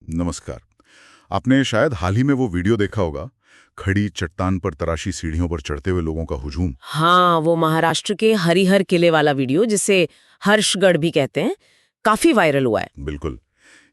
नमस्कार। आपने शायद हाल ही में वो वीडियो देखा होगा, खड़ी चट्टान पर तराशी सीढ़ियों पर चढ़ते हुए लोगों का हुजूम। हाँ, वो महाराष्ट्र के हरिहर किले वाला वीडियो जिसे हर्षगढ़ भी कहते हैं, काफी वायरल हुआ है। बिल्कुल।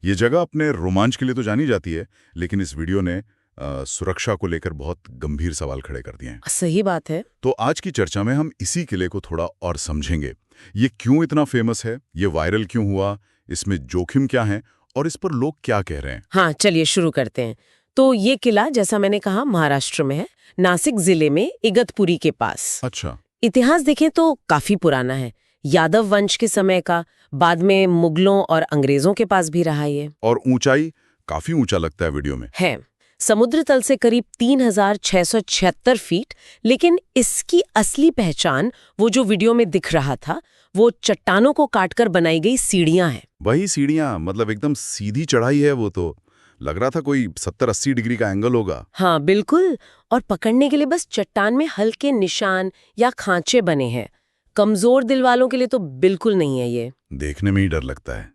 ये जगह अपने रोमांच के लिए तो जानी जाती है, लेकिन इस वीडियो ने सुरक्षा को लेकर बहुत गंभीर सवाल खड़े कर दिए हैं। सही बात है। तो आज की चर्चा में हम इसी किले को थोड़ा और समझेंगे। ये क्यों इतना फेमस है, ये वायरल क्यों हुआ, इसमें जोखिम क्या है और इस पर लोग क्या कह रहे हैं। हाँ, चलिए शुरू करते हैं। तो ये किला, जैसा मैंने कहा, महाराष्ट्र में है, नासिक जिले में इगतपुरी के पास। अच्छा। इतिहास देखें तो काफी पुराना है, यादव वंश के समय का, बाद में मुगलों और अंग्रेजों के पास भी रहा ये। और ऊंचाई काफी ऊंचा लगता है वीडियो में। है समुद्र तल से करीब 3676 फीट, लेकिन इसकी असली पहचान वो जो वीडियो में दिख रहा था, वो चट्टानों को काटकर बनाई गई सीढ़ियां हैं। वही सीढ़ियां, मतलब एकदम सीधी चढ़ाई है। वो तो लग रहा था कोई 70-80 डिग्री का एंगल होगा। हाँ बिल्कुल, और पकड़ने के लिए बस चट्टान में हल्के निशान या खांचे बने हैं। कमजोर दिल वालों के लिए तो बिल्कुल नहीं है ये। देखने में ही डर लगता है।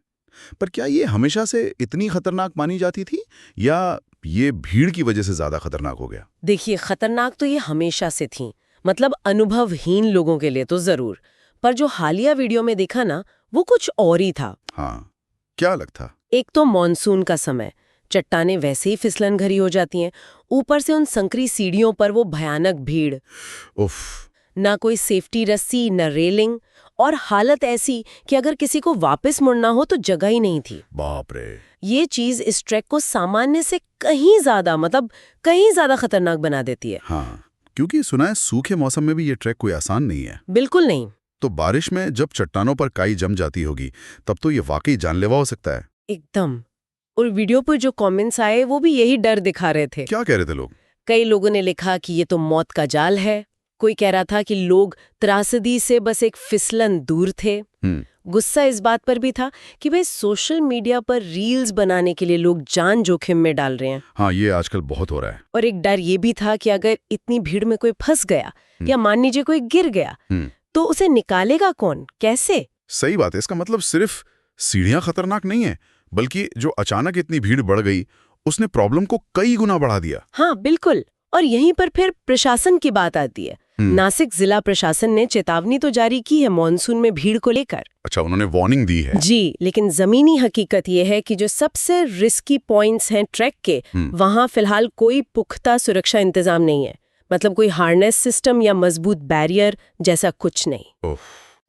पर क्या ये हमेशा से इतनी खतरनाक मानी जाती थी, या ये भीड़ की वजह से ज्यादा खतरनाक हो गया? देखिए, खतरनाक तो ये हमेशा से थी, मतलब अनुभवहीन लोगों के लिए तो जरूर। पर जो हालिया वीडियो में देखा ना, वो कुछ और ही था। हाँ, क्या अलग था? एक तो मॉनसून का समय, चट्टानें वैसे ही फिसलन घरी हो जाती हैं, ऊपर से उन संकरी सीढ़ियों पर वो भयानक भीड़। उफ। ना कोई सेफ्टी रस्सी, न रेलिंग, और हालत ऐसी कि अगर किसी को वापस मुड़ना हो तो जगह ही नहीं थी। बाप रे। ये चीज इस ट्रैक को सामान्य से कहीं ज्यादा, मतलब कहीं ज्यादा खतरनाक बना देती है। हाँ, क्योंकि सुना है सूखे मौसम में भी ये ट्रैक कोई आसान नहीं है। बिल्कुल नहीं। तो बारिश में जब चट्टानों पर काई जम जाती होगी, तब तो ये वाकई जानलेवा हो सकता है। एकदम। और वीडियो पर जो कमेंट्स आए वो भी यही डर दिखा रहे थे। क्या कह रहे थे लोग? कई लोगों ने लिखा कि ये तो मौत का जाल है। कोई कह रहा था कि लोग त्रासदी से बस एक फिसलन दूर थे। गुस्सा इस बात पर भी था कि भाई सोशल मीडिया पर रील्स बनाने के लिए लोग जान जोखिम में डाल रहे हैं। हाँ, ये आजकल बहुत हो रहा है। और एक डर ये भी था कि अगर इतनी भीड़ में कोई फंस गया या मान लीजिए कोई गिर गया, तो उसे निकालेगा कौन, कैसे? सही बात है। इसका मतलब सिर्फ सीढ़ियां खतरनाक नहीं है, बल्कि जो अचानक इतनी भीड़ बढ़ गई, उसने प्रॉब्लम को कई गुना बढ़ा दिया। हाँ बिल्कुल। और यहीं पर फिर प्रशासन की बात आती है। नासिक जिला प्रशासन ने चेतावनी तो जारी की है मॉनसून में भीड़ को लेकर। अच्छा, उन्होंने वार्निंग दी है? जी, लेकिन जमीनी हकीकत ये है कि जो सबसे रिस्की पॉइंट्स हैं ट्रैक के, वहां फिलहाल कोई पुख्ता सुरक्षा इंतजाम नहीं है। मतलब कोई हार्नेस सिस्टम या मजबूत बैरियर जैसा कुछ नहीं।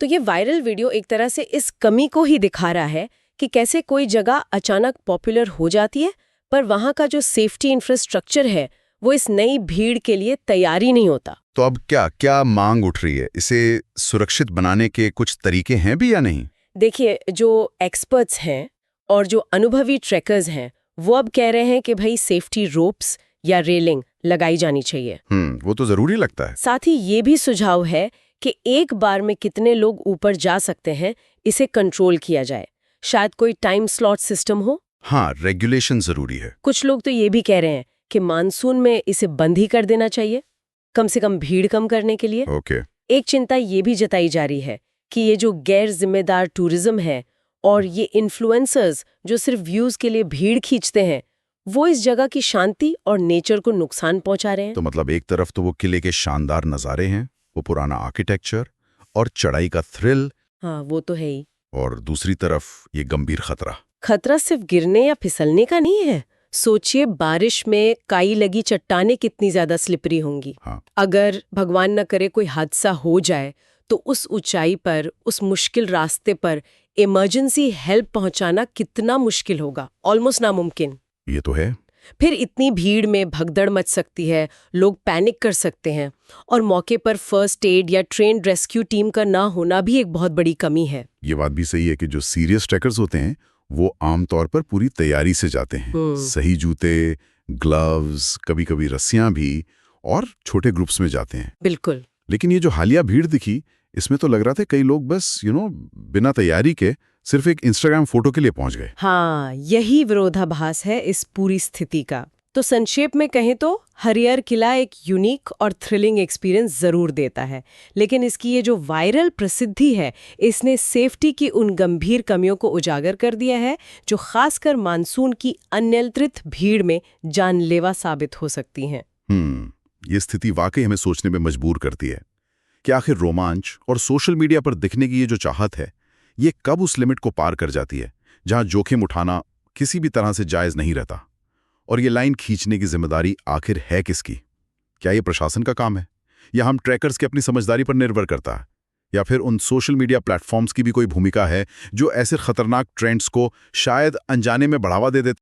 तो ये वायरल वीडियो एक तरह से इस कमी को ही दिखा रहा है कि कैसे कोई जगह अचानक पॉपुलर हो जाती है, पर वहां का जो सेफ्टी इंफ्रास्ट्रक्चर है वो इस नई भीड़ के लिए तैयारी नहीं होता। तो अब क्या क्या मांग उठ रही है? इसे सुरक्षित बनाने के कुछ तरीके हैं भी या नहीं? देखिए, जो एक्सपर्ट्स हैं और जो अनुभवी ट्रैकर्स हैं, वो अब कह रहे हैं कि भाई सेफ्टी रोप्स या रेलिंग लगाई जानी चाहिए। वो तो जरूरी लगता है। साथ ही ये भी सुझाव है कि एक बार में कितने लोग ऊपर जा सकते हैं, इसे कंट्रोल किया जाए। शायद कोई टाइम स्लॉट सिस्टम हो। हाँ, रेगुलेशन जरूरी है। कुछ लोग तो ये भी कह रहे हैं कि मानसून में इसे बंद ही कर देना चाहिए, कम से कम भीड़ कम करने के लिए। ओके। एक चिंता ये भी जताई जा रही है कि ये जो गैर जिम्मेदार टूरिज्म है और ये इन्फ्लुएंसर्स जो सिर्फ व्यूज के लिए भीड़ खींचते हैं, वो इस जगह की शांति और नेचर को नुकसान पहुंचा रहे हैं। तो मतलब एक तरफ तो वो किले के शानदार नज़ारे हैं, वो पुराना आर्किटेक्चर और चढ़ाई का थ्रिल, हाँ वो तो है ही, और दूसरी तरफ ये गंभीर खतरा। खतरा सिर्फ गिरने या फिसलने का नहीं है। सोचिए, बारिश में काई लगी चट्टानें कितनी ज्यादा स्लिपरी होंगी। हाँ। अगर भगवान न करे कोई हादसा हो जाए, तो उस ऊंचाई पर, उस मुश्किल रास्ते पर इमरजेंसी हेल्प पहुंचाना कितना मुश्किल होगा, ऑलमोस्ट नामुमकिन। ये तो है। फिर इतनी भीड़ में भगदड़ मच सकती है, लोग पैनिक कर सकते हैं, और मौके पर फर्स्ट एड या ट्रेन्ड रेस्क्यू टीम का ना होना भी एक बहुत बड़ी कमी है। ये बात भी सही है कि जो सीरियस ट्रैकर्स होते हैं वो आमतौर पर पूरी तैयारी से जाते हैं। सही जूते, ग्लव्स, कभी कभी रस्सियां भी, और छोटे ग्रुप्स में जाते हैं। बिल्कुल। लेकिन ये जो हालिया भीड़ दिखी, इसमें तो लग रहा था कई लोग बस बिना तैयारी के सिर्फ एक इंस्टाग्राम फोटो के लिए पहुंच गए। हाँ, यही विरोधाभास है इस पूरी स्थिति का। तो संक्षेप में कहें तो हरियर किला एक यूनिक और थ्रिलिंग एक्सपीरियंस जरूर देता है, लेकिन इसकी ये जो वायरल प्रसिद्धि है इसने सेफ्टी की उन गंभीर कमियों को उजागर कर दिया है जो खासकर मानसून की अनियंत्रित भीड़ में जानलेवा साबित हो सकती हैं। ये स्थिति वाकई हमें सोचने में मजबूर करती है कि आखिर रोमांच और सोशल मीडिया पर दिखने की ये जो चाहत है, ये कब उस लिमिट को पार कर जाती है जहां जोखिम उठाना किसी भी तरह से जायज नहीं रहता। और ये लाइन खींचने की जिम्मेदारी आखिर है किसकी? क्या ये प्रशासन का काम है, या हम ट्रैकर्स की अपनी समझदारी पर निर्भर करता है, या फिर उन सोशल मीडिया प्लेटफॉर्म्स की भी कोई भूमिका है जो ऐसे खतरनाक ट्रेंड्स को शायद अनजाने में बढ़ावा दे देते?